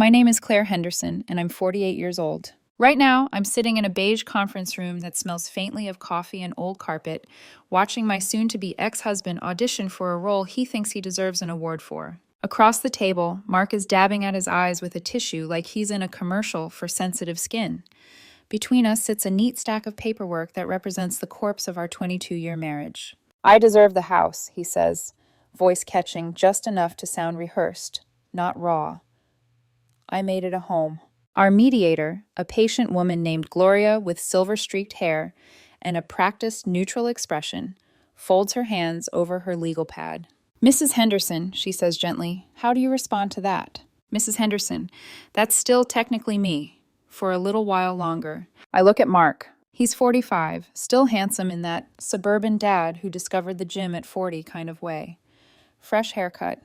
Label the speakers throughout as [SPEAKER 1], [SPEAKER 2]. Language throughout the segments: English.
[SPEAKER 1] My name is Claire Henderson, and I'm 48 years old. Right now, I'm sitting in a beige conference room that smells faintly of coffee and old carpet, watching my soon-to-be ex-husband audition for a role he thinks he deserves an award for. Across the table, Mark is dabbing at his eyes with a tissue like he's in a commercial for sensitive skin. Between us sits a neat stack of paperwork that represents the corpse of our 22-year marriage. I deserve the house, he says, voice catching just enough to sound rehearsed, not raw. I made it a home. Our mediator, a patient woman named Gloria with silver-streaked hair and a practiced neutral expression, folds her hands over her legal pad. Mrs. Henderson, she says gently, how do you respond to that? Mrs. Henderson, that's still technically me. For a little while longer. I look at Mark. He's 45, still handsome in that suburban dad who discovered the gym at 40 kind of way. Fresh haircut,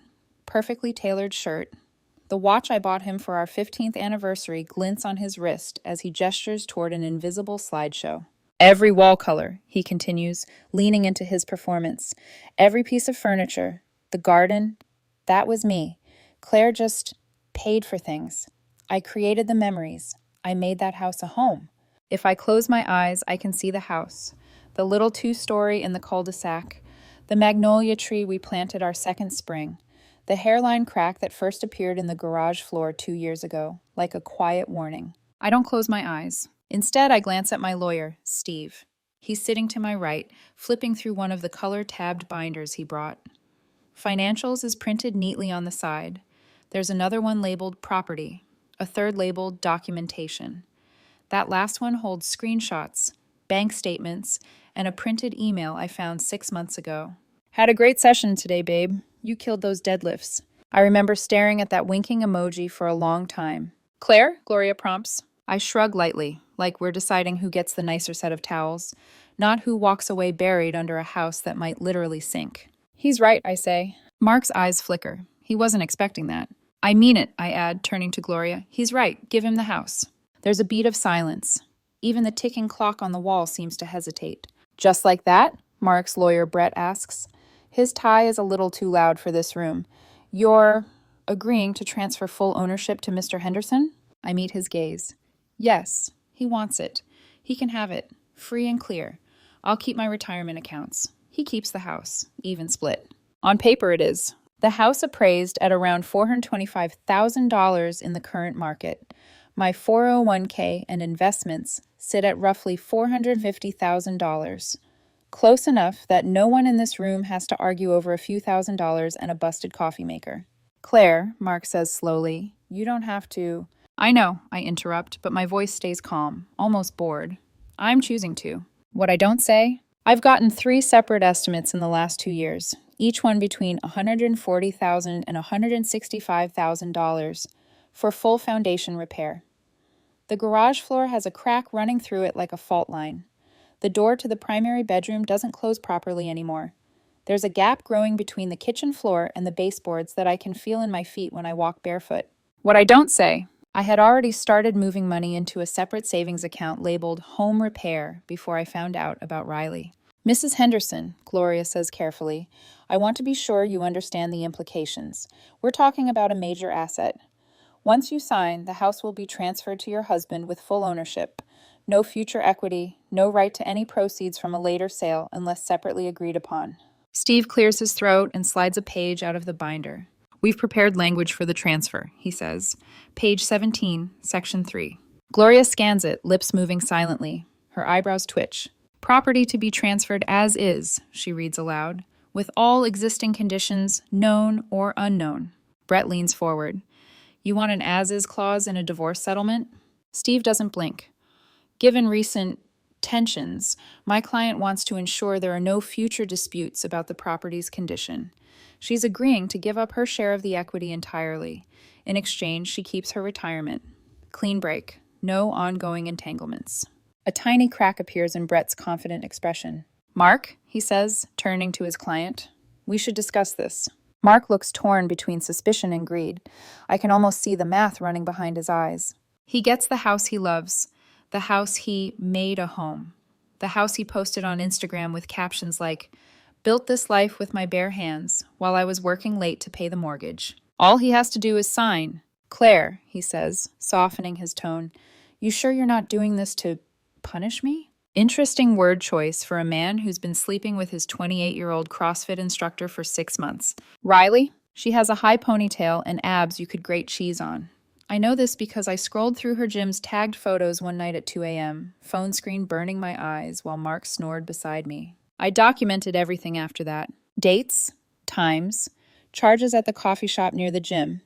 [SPEAKER 1] perfectly tailored shirt. The watch I bought him for our 15th anniversary glints on his wrist as he gestures toward an invisible slideshow. Every wall color, he continues, leaning into his performance. Every piece of furniture, the garden, that was me. Claire just paid for things. I created the memories. I made that house a home. If I close my eyes, I can see the house, the little two-story in the cul-de-sac, the magnolia tree we planted our second spring, the hairline crack that first appeared in the garage floor 2 years ago, like a quiet warning. I don't close my eyes. Instead, I glance at my lawyer, Steve. He's sitting to my right, flipping through one of the color-tabbed binders he brought. Financials is printed neatly on the side. There's another one labeled property. A third labeled documentation. That last one holds screenshots, bank statements, and a printed email I found 6 months ago. Had a great session today, babe. You killed those deadlifts. I remember staring at that winking emoji for a long time. Claire? Gloria prompts. I shrug lightly, like we're deciding who gets the nicer set of towels, not who walks away buried under a house that might literally sink. He's right, I say. Mark's eyes flicker. He wasn't expecting that. I mean it, I add, turning to Gloria. He's right. Give him the house. There's a beat of silence. Even the ticking clock on the wall seems to hesitate. Just like that? Mark's lawyer Brett asks. His tie is a little too loud for this room. You're agreeing to transfer full ownership to Mr. Henderson? I meet his gaze. Yes, he wants it. He can have it, free and clear. I'll keep my retirement accounts. He keeps the house, even split. On paper it is. The house appraised at around $425,000 in the current market. My 401k and investments sit at roughly $450,000. Close enough that no one in this room has to argue over a few $1,000s and a busted coffee maker. Claire, Mark says slowly, you don't have to. I know, I interrupt, but my voice stays calm, almost bored. I'm choosing to. What I don't say? I've gotten 3 separate estimates in the last 2 years. Each one between $140,000 and $165,000 for full foundation repair. The garage floor has a crack running through it like a fault line. The door to the primary bedroom doesn't close properly anymore. There's a gap growing between the kitchen floor and the baseboards that I can feel in my feet when I walk barefoot. What I don't say, I had already started moving money into a separate savings account labeled Home Repair before I found out about Riley. Mrs. Henderson, Gloria says carefully, I want to be sure you understand the implications. We're talking about a major asset. Once you sign, the house will be transferred to your husband with full ownership. No future equity, no right to any proceeds from a later sale unless separately agreed upon. Steve clears his throat and slides a page out of the binder. We've prepared language for the transfer, he says. Page 17, section 3. Gloria scans it, lips moving silently. Her eyebrows twitch. Property to be transferred as is, she reads aloud, with all existing conditions, known or unknown. Brett leans forward. You want an as-is clause in a divorce settlement? Steve doesn't blink. Given recent tensions, my client wants to ensure there are no future disputes about the property's condition. She's agreeing to give up her share of the equity entirely. In exchange, she keeps her retirement. Clean break. No ongoing entanglements. A tiny crack appears in Brett's confident expression. Mark, he says, turning to his client, we should discuss this. Mark looks torn between suspicion and greed. I can almost see the math running behind his eyes. He gets the house he loves, the house he made a home, the house he posted on Instagram with captions like, built this life with my bare hands while I was working late to pay the mortgage. All he has to do is sign. Claire, he says, softening his tone, you sure you're not doing this to punish me? Interesting word choice for a man who's been sleeping with his 28-year-old CrossFit instructor for 6 months. Riley? She has a high ponytail and abs you could grate cheese on. I know this because I scrolled through her gym's tagged photos one night at 2 a.m., phone screen burning my eyes while Mark snored beside me. I documented everything after that. Dates, times, charges at the coffee shop near the gym.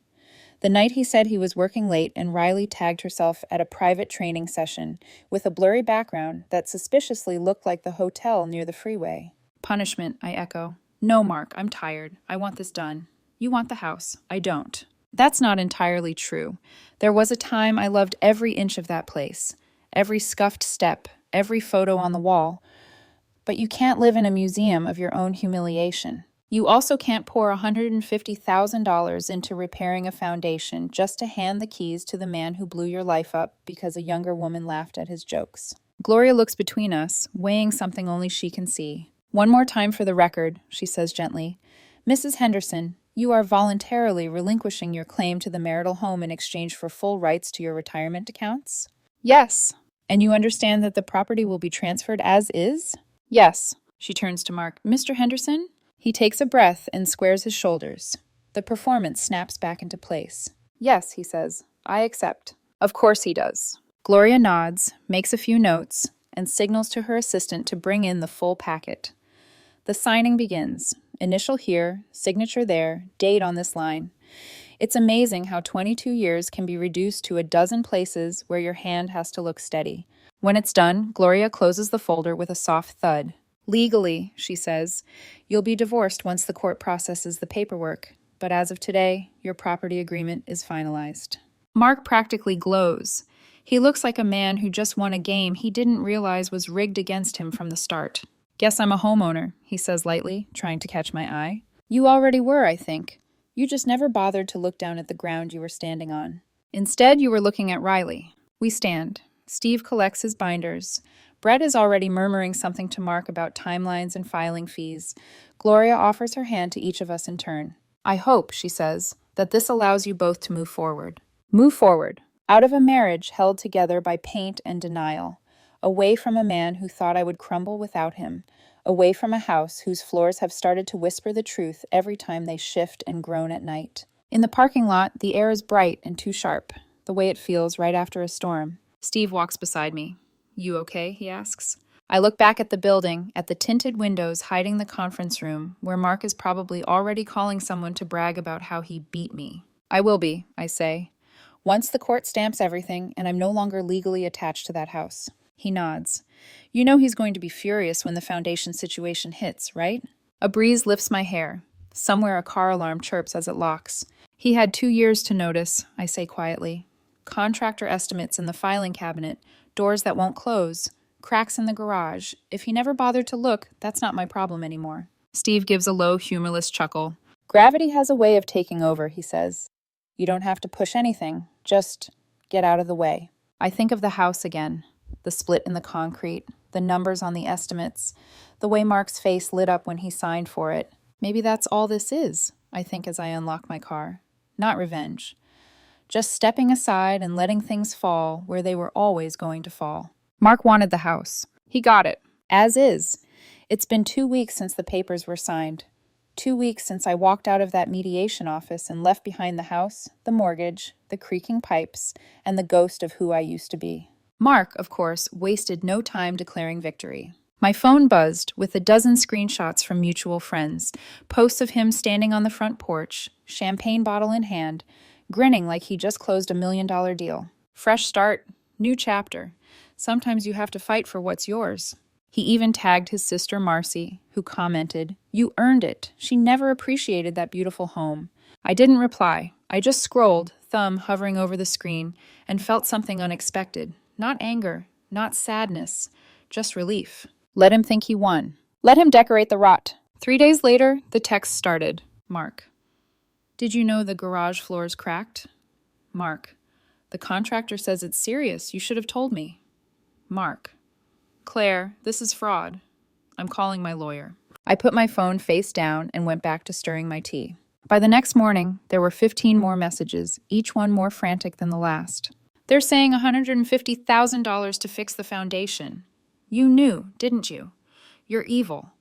[SPEAKER 1] The night he said he was working late and Riley tagged herself at a private training session with a blurry background that suspiciously looked like the hotel near the freeway. Punishment, I echo. No, Mark, I'm tired. I want this done. You want the house. I don't. That's not entirely true. There was a time I loved every inch of that place, every scuffed step, every photo on the wall. But you can't live in a museum of your own humiliation. You also can't pour $150,000 into repairing a foundation just to hand the keys to the man who blew your life up because a younger woman laughed at his jokes. Gloria looks between us, weighing something only she can see. One more time for the record, she says gently. Mrs. Henderson, you are voluntarily relinquishing your claim to the marital home in exchange for full rights to your retirement accounts? Yes. And you understand that the property will be transferred as is? Yes. She turns to Mark. Mr. Henderson? He takes a breath and squares his shoulders. The performance snaps back into place. Yes, he says. I accept. Of course he does. Gloria nods, makes a few notes, and signals to her assistant to bring in the full packet. The signing begins. Initial here, signature there, date on this line. It's amazing how 22 years can be reduced to a dozen places where your hand has to look steady. When it's done, Gloria closes the folder with a soft thud. Legally, she says, you'll be divorced once the court processes the paperwork, but as of today, your property agreement is finalized. Mark practically glows. He looks like a man who just won a game he didn't realize was rigged against him from the start. Guess I'm a homeowner, he says lightly, trying to catch my eye. You already were, I think. You just never bothered to look down at the ground you were standing on. Instead, you were looking at Riley. We stand. Steve collects his binders. Brett is already murmuring something to Mark about timelines and filing fees. Gloria offers her hand to each of us in turn. I hope, she says, that this allows you both to move forward. Move forward, out of a marriage held together by paint and denial, away from a man who thought I would crumble without him, away from a house whose floors have started to whisper the truth every time they shift and groan at night. In the parking lot, the air is bright and too sharp, the way it feels right after a storm. Steve walks beside me. You okay? He asks. I look back at the building, at the tinted windows hiding the conference room, where Mark is probably already calling someone to brag about how he beat me. I will be, I say. Once the court stamps everything, and I'm no longer legally attached to that house. He nods. You know he's going to be furious when the foundation situation hits, right? A breeze lifts my hair. Somewhere a car alarm chirps as it locks. He had 2 years to notice, I say quietly. Contractor estimates in the filing cabinet, doors that won't close, cracks in the garage. If he never bothered to look, that's not my problem anymore. Steve gives a low, humorless chuckle. Gravity has a way of taking over, he says. You don't have to push anything, just get out of the way. I think of the house again, the split in the concrete, the numbers on the estimates, the way Mark's face lit up when he signed for it. Maybe that's all this is, I think as I unlock my car. Not revenge. Just stepping aside and letting things fall where they were always going to fall. Mark wanted the house. He got it. As is. It's been 2 weeks since the papers were signed. 2 weeks since I walked out of that mediation office and left behind the house, the mortgage, the creaking pipes, and the ghost of who I used to be. Mark, of course, wasted no time declaring victory. My phone buzzed with a dozen screenshots from mutual friends, posts of him standing on the front porch, champagne bottle in hand, grinning like he just closed $1 million deal. Fresh start, new chapter. Sometimes you have to fight for what's yours. He even tagged his sister Marcy, who commented, "You earned it. She never appreciated that beautiful home." I didn't reply. I just scrolled, thumb hovering over the screen, and felt something unexpected. Not anger, not sadness, just relief. Let him think he won. Let him decorate the rot. 3 days later, the text started. Mark. Did you know the garage floor's cracked? Mark. The contractor says it's serious. You should have told me. Mark. Claire, this is fraud. I'm calling my lawyer. I put my phone face down and went back to stirring my tea. By the next morning, there were 15 more messages, each one more frantic than the last. They're saying $150,000 to fix the foundation. You knew, didn't you? You're evil.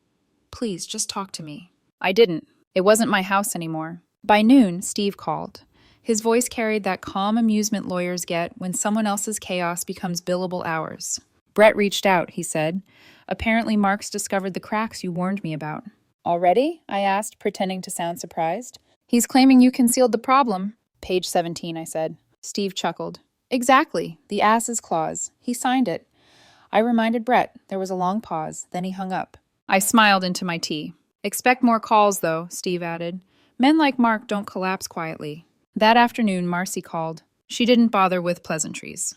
[SPEAKER 1] Please, just talk to me. I didn't. It wasn't my house anymore. By noon, Steve called. His voice carried that calm amusement lawyers get when someone else's chaos becomes billable hours. Brett reached out, he said. Apparently, Mark's discovered the cracks you warned me about. Already? I asked, pretending to sound surprised. He's claiming you concealed the problem. Page 17, I said. Steve chuckled. Exactly, the ass's clause. He signed it. I reminded Brett. There was a long pause, then he hung up. I smiled into my tea. Expect more calls, though, Steve added. Men like Mark don't collapse quietly. That afternoon, Marcy called. She didn't bother with pleasantries.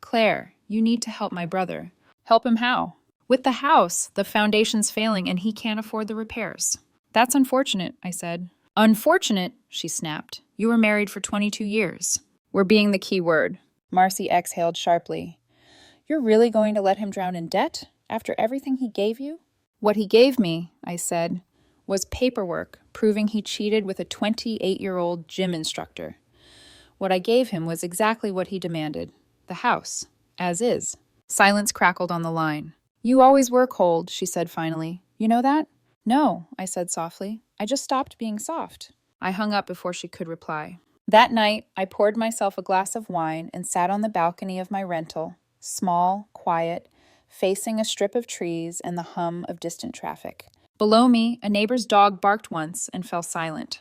[SPEAKER 1] Claire, you need to help my brother. Help him how? With the house. The foundation's failing and he can't afford the repairs. That's unfortunate, I said. Unfortunate, she snapped. You were married for 22 years. We're being the key word. Marcy exhaled sharply. You're really going to let him drown in debt after everything he gave you? What he gave me, I said, was paperwork proving he cheated with a 28-year-old gym instructor. What I gave him was exactly what he demanded. The house, as is. Silence crackled on the line. You always were cold, she said finally. You know that? No, I said softly. I just stopped being soft. I hung up before she could reply. That night, I poured myself a glass of wine and sat on the balcony of my rental, small, quiet, facing a strip of trees and the hum of distant traffic. Below me, a neighbor's dog barked once and fell silent.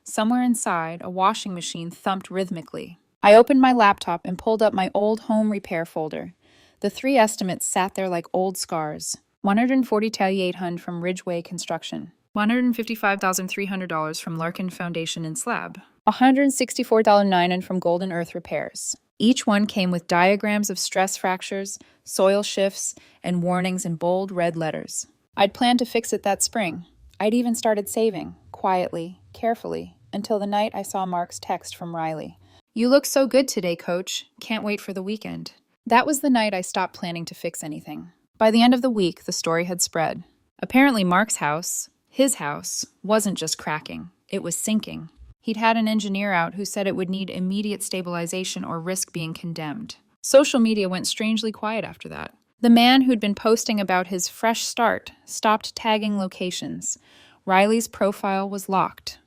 [SPEAKER 1] Somewhere inside, a washing machine thumped rhythmically. I opened my laptop and pulled up my old home repair folder. The 3 estimates sat there like old scars. $140,800 from Ridgeway Construction. $155,300 from Larkin Foundation and Slab. $164.09 from Golden Earth Repairs. Each one came with diagrams of stress fractures, soil shifts, and warnings in bold red letters. I'd planned to fix it that spring. I'd even started saving, quietly, carefully, until the night I saw Mark's text from Riley. You look so good today, Coach. Can't wait for the weekend. That was the night I stopped planning to fix anything. By the end of the week, the story had spread. Apparently Mark's house, his house, wasn't just cracking. It was sinking. He'd had an engineer out who said it would need immediate stabilization or risk being condemned. Social media went strangely quiet after that. The man who'd been posting about his fresh start stopped tagging locations. Riley's profile was locked,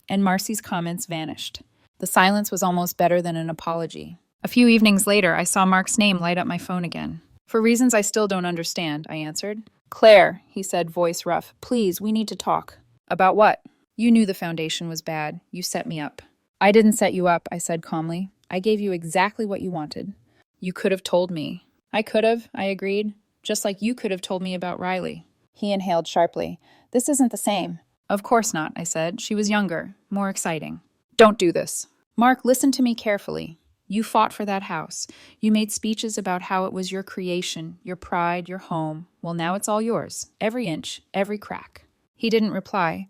[SPEAKER 1] and Marcy's comments vanished. The silence was almost better than an apology. A few evenings later, I saw Mark's name light up my phone again. For reasons I still don't understand, I answered. Claire, he said, voice rough, please, we need to talk. About what? You knew the foundation was bad. You set me up. I didn't set you up, I said calmly. I gave you exactly what you wanted. You could have told me. I could have, I agreed, just like you could have told me about Riley. He inhaled sharply. This isn't the same. Of course not, I said. She was younger, more exciting. Don't do this. Mark, listen to me carefully. You fought for that house. You made speeches about how it was your creation, your pride, your home. Well, now it's all yours. Every inch, every crack. He didn't reply.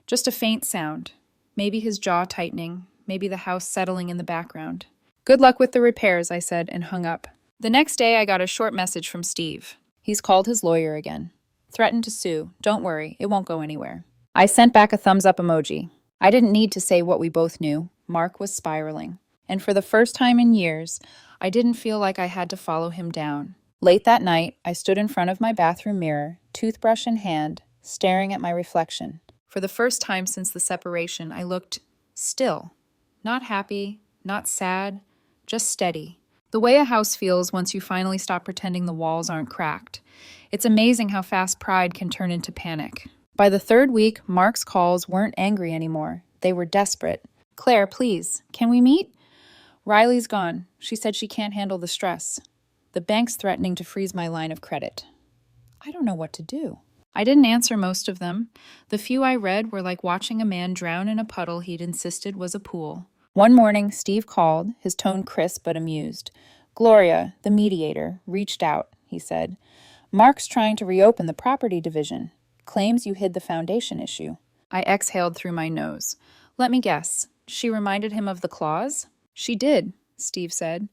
[SPEAKER 1] Just a faint sound. Maybe his jaw tightening, maybe the house settling in the background. Good luck with the repairs, I said, and hung up. The next day, I got a short message from Steve. He's called his lawyer again. Threatened to sue. Don't worry, it won't go anywhere. I sent back a thumbs-up emoji. I didn't need to say what we both knew. Mark was spiraling. And for the first time in years, I didn't feel like I had to follow him down. Late that night, I stood in front of my bathroom mirror, toothbrush in hand, staring at my reflection. For the first time since the separation, I looked still. Not happy, not sad, just steady. The way a house feels once you finally stop pretending the walls aren't cracked. It's amazing how fast pride can turn into panic. By the 3rd week, Mark's calls weren't angry anymore. They were desperate. Claire, please, can we meet? Riley's gone. She said she can't handle the stress. The bank's threatening to freeze my line of credit. I don't know what to do. I didn't answer most of them. The few I read were like watching a man drown in a puddle he'd insisted was a pool. One morning, Steve called, his tone crisp but amused. Gloria, the mediator, reached out, he said. Mark's trying to reopen the property division. Claims you hid the foundation issue. I exhaled through my nose. Let me guess. She reminded him of the clause? She did, Steve said.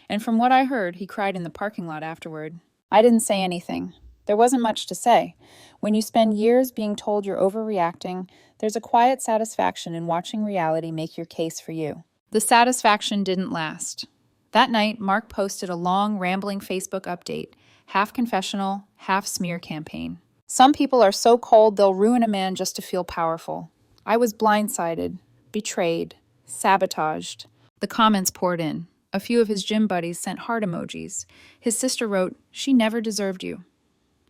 [SPEAKER 1] And from what I heard, he cried in the parking lot afterward. I didn't say anything. There wasn't much to say. When you spend years being told you're overreacting, there's a quiet satisfaction in watching reality make your case for you. The satisfaction didn't last. That night, Mark posted a long, rambling Facebook update, half confessional, half smear campaign. Some people are so cold they'll ruin a man just to feel powerful. I was blindsided, betrayed, sabotaged. The comments poured in. A few of his gym buddies sent heart emojis. His sister wrote, "She never deserved you."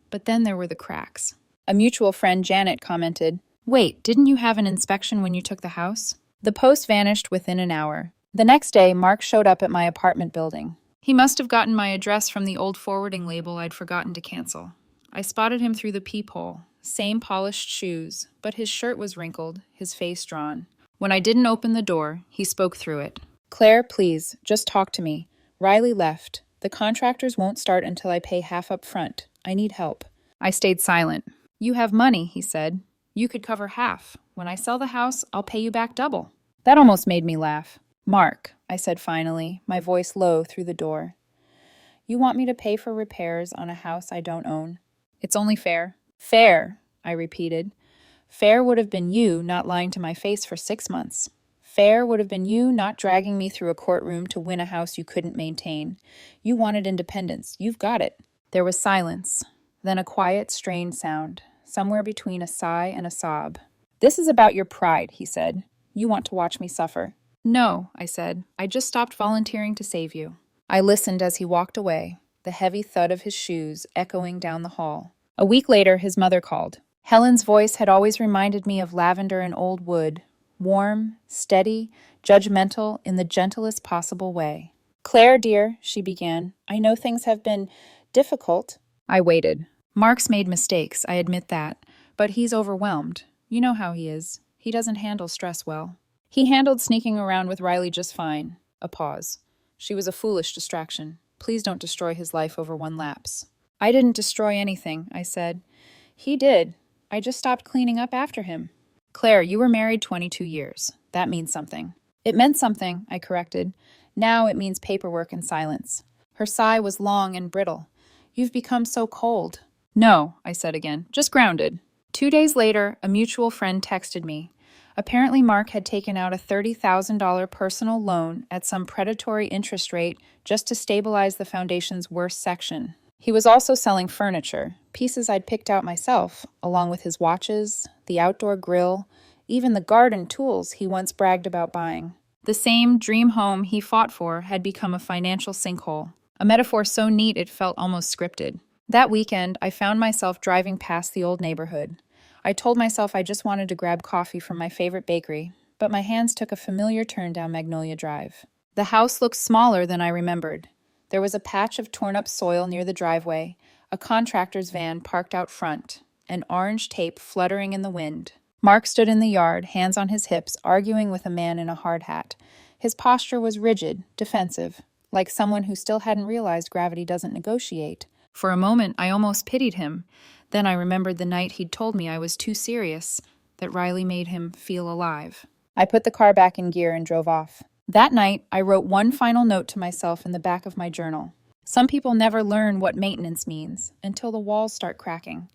[SPEAKER 1] But then there were the cracks. A mutual friend, Janet, commented, "Wait, didn't you have an inspection when you took the house?" The post vanished within an hour. The next day, Mark showed up at my apartment building. He must have gotten my address from the old forwarding label I'd forgotten to cancel. I spotted him through the peephole. Same polished shoes, but his shirt was wrinkled, his face drawn. When I didn't open the door, he spoke through it. "Claire, please, just talk to me. Riley left. The contractors won't start until I pay half up front. I need help." I stayed silent. "You have money," he said. "You could cover half. When I sell the house, I'll pay you back double." That almost made me laugh. "Mark," I said finally, my voice low through the door. "You want me to pay for repairs on a house I don't own? It's only fair." "Fair," I repeated. "Fair would have been you not lying to my face for 6 months. Fair would have been you not dragging me through a courtroom to win a house you couldn't maintain. You wanted independence. You've got it." There was silence, then a quiet, strained sound, somewhere between a sigh and a sob. "This is about your pride," he said. "You want to watch me suffer." "No," I said. "I just stopped volunteering to save you." I listened as he walked away, the heavy thud of his shoes echoing down the hall. A week later, his mother called. Helen's voice had always reminded me of lavender and old wood, warm, steady, judgmental in the gentlest possible way. "Claire, dear," she began, "I know things have been difficult." I waited. "Mark's made mistakes, I admit that, but he's overwhelmed. You know how he is. He doesn't handle stress well. He handled sneaking around with Riley just fine." A pause. "She was a foolish distraction. Please don't destroy his life over one lapse." "I didn't destroy anything," I said. "He did. I just stopped cleaning up after him." "Claire, you were married 22 years. That means something." "It meant something," I corrected. "Now it means paperwork and silence." Her sigh was long and brittle. "You've become so cold." "No," I said again, "just grounded." 2 days later, a mutual friend texted me. Apparently, Mark had taken out a $30,000 personal loan at some predatory interest rate just to stabilize the foundation's worst section. He was also selling furniture, pieces I'd picked out myself, along with his watches, the outdoor grill, even the garden tools he once bragged about buying. The same dream home he fought for had become a financial sinkhole, a metaphor so neat it felt almost scripted. That weekend, I found myself driving past the old neighborhood. I told myself I just wanted to grab coffee from my favorite bakery, but my hands took a familiar turn down Magnolia Drive. The house looked smaller than I remembered. There was a patch of torn-up soil near the driveway, a contractor's van parked out front, and orange tape fluttering in the wind. Mark stood in the yard, hands on his hips, arguing with a man in a hard hat. His posture was rigid, defensive, like someone who still hadn't realized gravity doesn't negotiate. For a moment, I almost pitied him. Then I remembered the night he'd told me I was too serious, that Riley made him feel alive. I put the car back in gear and drove off. That night, I wrote one final note to myself in the back of my journal. Some people never learn what maintenance means until the walls start cracking.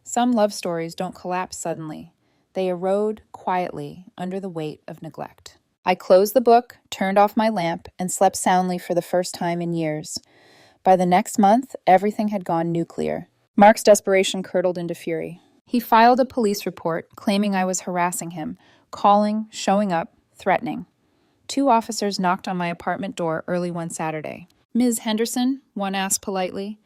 [SPEAKER 1] Some love stories don't collapse suddenly. They erode quietly under the weight of neglect. I closed the book, turned off my lamp, and slept soundly for the first time in years. By the next month, everything had gone nuclear. Mark's desperation curdled into fury. He filed a police report claiming I was harassing him, calling, showing up, threatening. 2 officers knocked on my apartment door early one Saturday. "Ms. Henderson," one asked politely,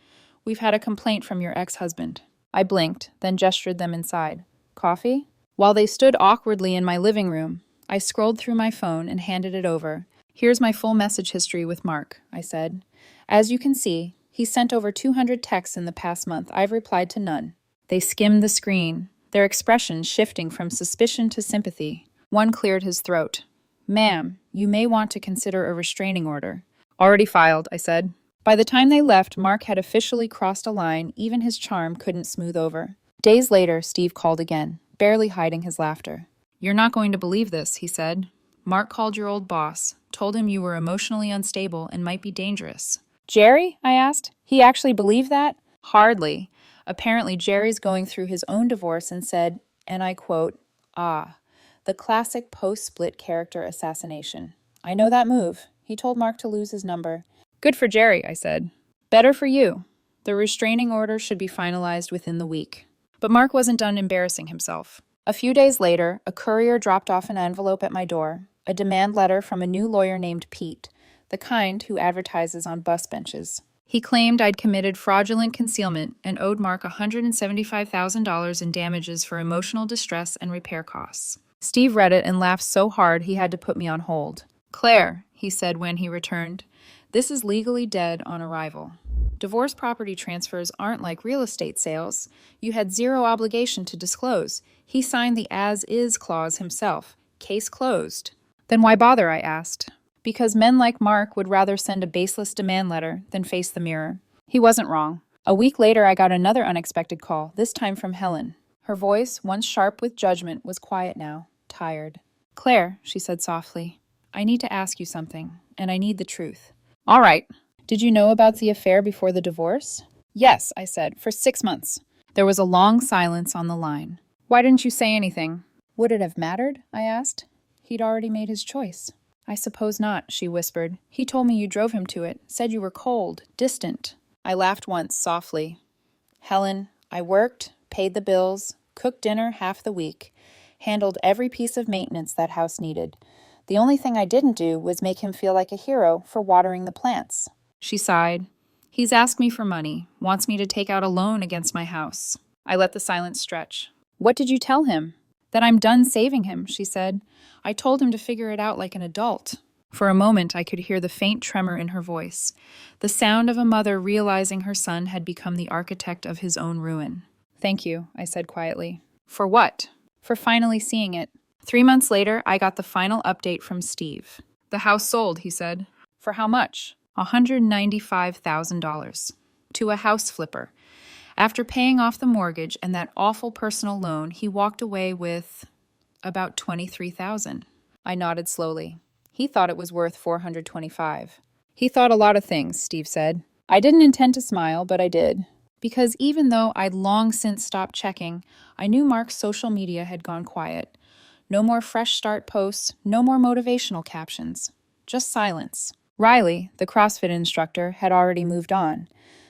[SPEAKER 1] "we've had a complaint from your ex-husband." I blinked, then gestured them inside. "Coffee?" While they stood awkwardly in my living room, I scrolled through my phone and handed it over. "Here's my full message history with Mark," I said. "As you can see, he sent over 200 texts in the past month. I've replied to none." They skimmed the screen, their expressions shifting from suspicion to sympathy. One cleared his throat. "Ma'am, you may want to consider a restraining order." "Already filed," I said. By the time they left, Mark had officially crossed a line even his charm couldn't smooth over. Days later, Steve called again, barely hiding his laughter. "You're not going to believe this," he said. "Mark called your old boss, told him you were emotionally unstable and might be dangerous." "Jerry?" I asked. "He actually believed that?" "Hardly. Apparently, Jerry's going through his own divorce and said, and I quote, "Ah, the classic post-split character assassination. I know that move. He told Mark to lose his number." Good for Jerry, I said. Better for you. The restraining order should be finalized within the week. But Mark wasn't done embarrassing himself. A few days later, a courier dropped off an envelope at my door, a demand letter from a new lawyer named Pete, the kind who advertises on bus benches. He claimed I'd committed fraudulent concealment and owed Mark $175,000 in damages for emotional distress and repair costs. Steve read it and laughed so hard he had to put me on hold. "Claire," he said when he returned, "this is legally dead on arrival. Divorce property transfers aren't like real estate sales. You had zero obligation to disclose. He signed the as-is clause himself. Case closed." Then why bother, I asked. Because men like Mark would rather send a baseless demand letter than face the mirror. He wasn't wrong. A week later, I got another unexpected call, this time from Helen. Her voice, once sharp with judgment, was quiet now, tired. "Claire," she said softly, "I need to ask you something, and I need the truth." "All right. Did you know about the affair before the divorce?" "Yes," I said, "for 6 months." There was a long silence on the line. "Why didn't you say anything?" "Would it have mattered?" I asked. He'd already made his choice. "I suppose not," she whispered. "He told me you drove him to it, said you were cold, distant." I laughed once, softly. "Helen, I worked, paid the bills, cooked dinner half the week, handled every piece of maintenance that house needed. The only thing I didn't do was make him feel like a hero for watering the plants." She sighed. "He's asked me for money, wants me to take out a loan against my house." I let the silence stretch. "What did you tell him?" "That I'm done saving him," she said. "I told him to figure it out like an adult." For a moment, I could hear the faint tremor in her voice, the sound of a mother realizing her son had become the architect of his own ruin. "Thank you," I said quietly. "For what?" "For finally seeing it." 3 months later, I got the final update from Steve. "The house sold," he said. "For how much?" $195,000. To a house flipper. After paying off the mortgage and that awful personal loan, he walked away with about $23,000. I nodded slowly. He thought it was worth $425. He thought a lot of things, Steve said. I didn't intend to smile, but I did. Because even though I'd long since stopped checking, I knew Mark's social media had gone quiet. No more fresh start posts, no more motivational captions. Just silence. Riley, the CrossFit instructor, had already moved on.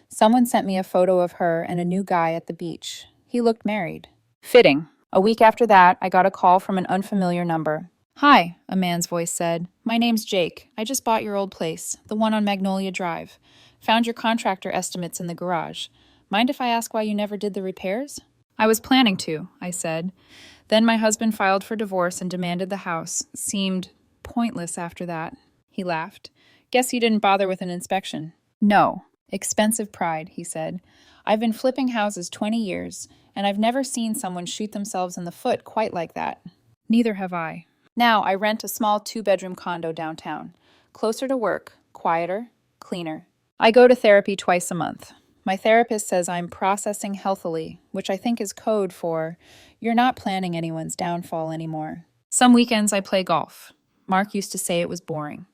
[SPEAKER 1] Someone sent me a photo of her and a new guy at the beach. He looked married. Fitting. A week after that, I got a call from an unfamiliar number. "Hi," a man's voice said. "My name's Jake. I just bought your old place, the one on Magnolia Drive. Found your contractor estimates in the garage. Mind if I ask why you never did the repairs?" "I was planning to," I said. Then my husband filed for divorce and demanded the house. Seemed pointless after that. He laughed. "Guess you didn't bother with an inspection." "No. Expensive pride," he said. "I've been flipping houses 20 years, and I've never seen someone shoot themselves in the foot quite like that." Neither have I. Now I rent a small 2-bedroom condo downtown. Closer to work, quieter, cleaner. I go to therapy twice a month. My therapist says I'm processing healthily, which I think is code for, you're not planning anyone's downfall anymore. Some weekends I play golf. Mark used to say it was boring.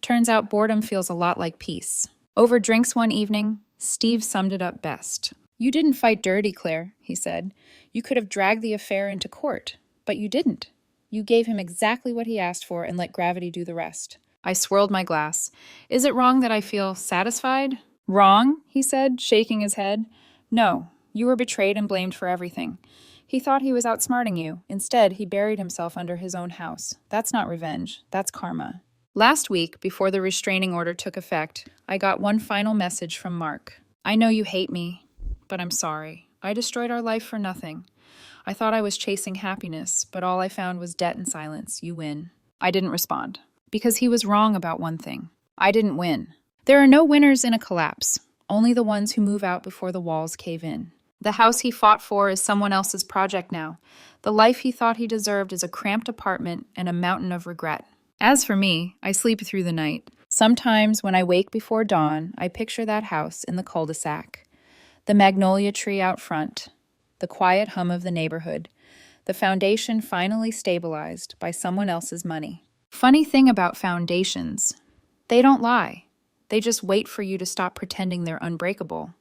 [SPEAKER 1] Turns out boredom feels a lot like peace. Over drinks one evening, Steve summed it up best. "You didn't fight dirty, Claire," he said. "You could have dragged the affair into court, but you didn't. You gave him exactly what he asked for and let gravity do the rest." I swirled my glass. "Is it wrong that I feel satisfied?" "Wrong?" he said, shaking his head. "No, you were betrayed and blamed for everything. He thought he was outsmarting you. Instead, he buried himself under his own house. That's not revenge. That's karma." Last week, before the restraining order took effect, I got one final message from Mark. "I know you hate me, but I'm sorry. I destroyed our life for nothing. I thought I was chasing happiness, but all I found was debt and silence. You win." I didn't respond. Because he was wrong about one thing. I didn't win. There are no winners in a collapse, only the ones who move out before the walls cave in. The house he fought for is someone else's project now. The life he thought he deserved is a cramped apartment and a mountain of regret. As for me, I sleep through the night. Sometimes when I wake before dawn, I picture that house in the cul-de-sac. The magnolia tree out front. The quiet hum of the neighborhood. The foundation finally stabilized by someone else's money. Funny thing about foundations, they don't lie. They just wait for you to stop pretending they're unbreakable.